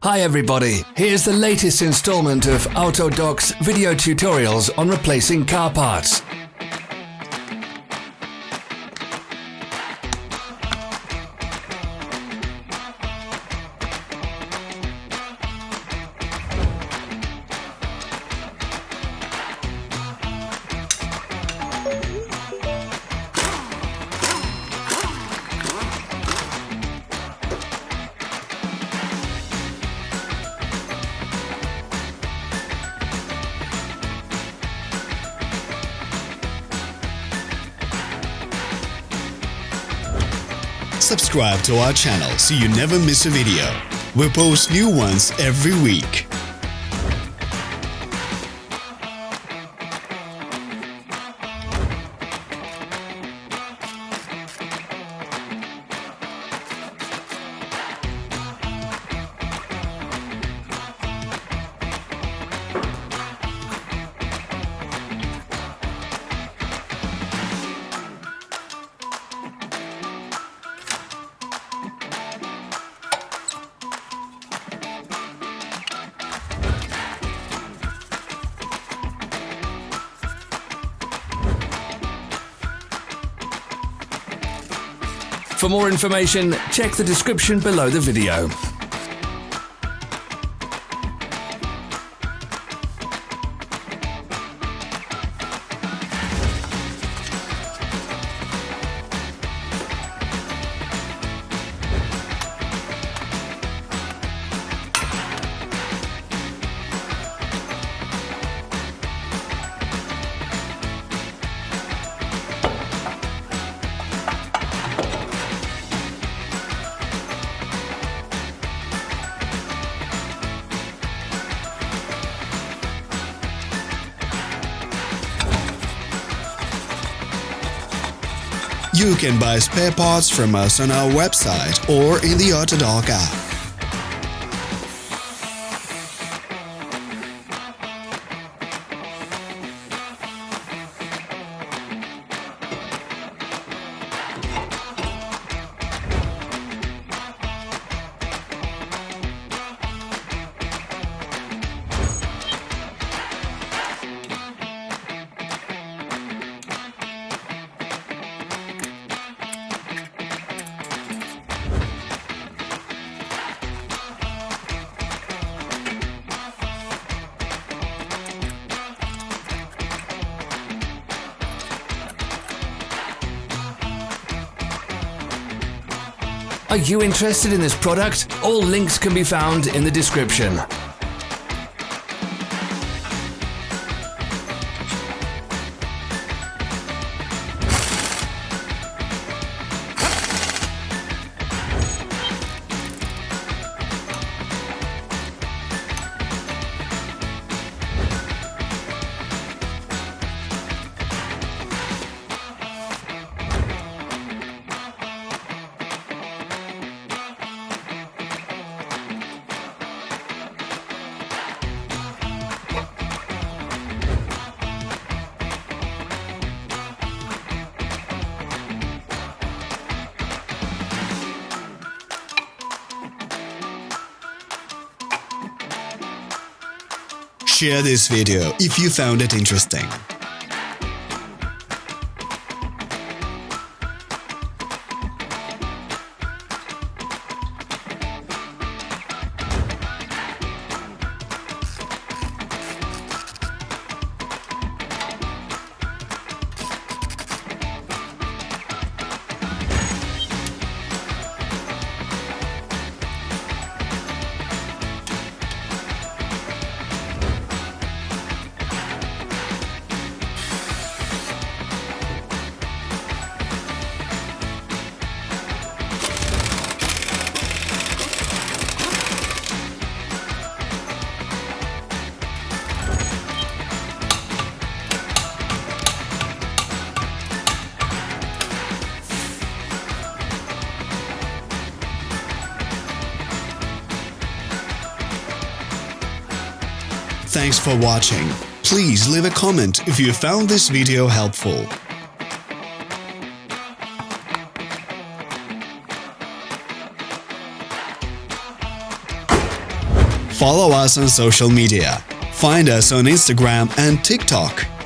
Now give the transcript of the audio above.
Hi everybody, here's the latest installment of Autodoc's video tutorials on replacing car parts. Subscribe to our channel so you never miss a video. We post new ones every week. For more information, check the description below the video. You can buy spare parts from us on our website or in the Autodoc app. Are you interested in this product? All links can be found in the description. Share this video if you found it interesting. Thanks for watching. Please leave a comment if you found this video helpful. Follow us on social media. Find us on Instagram and TikTok.